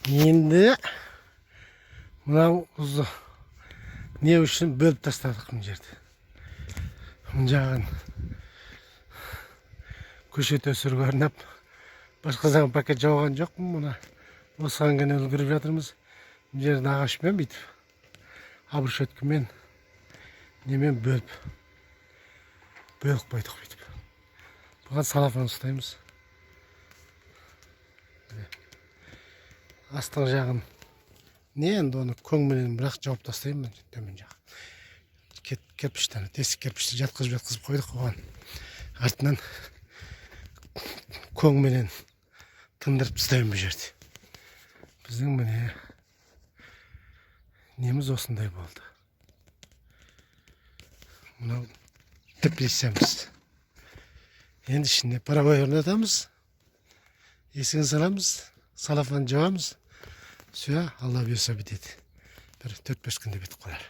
Endi mına uzu ne üçün bölüp taşladık bu жерде. Мына жағын көшет өсіріп арнап, başka zaman paket жауған жоқпын. Мына осыған ғана үлгеріп жатырмыз. Бұл жерін ағашпен бүйтіп, абырш өткімен немен бөліп қойдық бүйтіп. Бұған салафан ұстаймыз. Астың жағын не енді оны көңменен бірақ жауып тастаймын төмен жақ. Кірпіштен, тесік кірпішті жатқызып қойдық оған. Артынан көңменен тындырып тастаймын бұл жерде. Біздің міне неміз осындай болды. Мынау теплицамыз. Енді ішіне паровой орнатамыз. Есігін саламыз, салафан жабамыз. Все, Алла бұйырса бітеді. Бір 4-5 күнде бітіп қалар.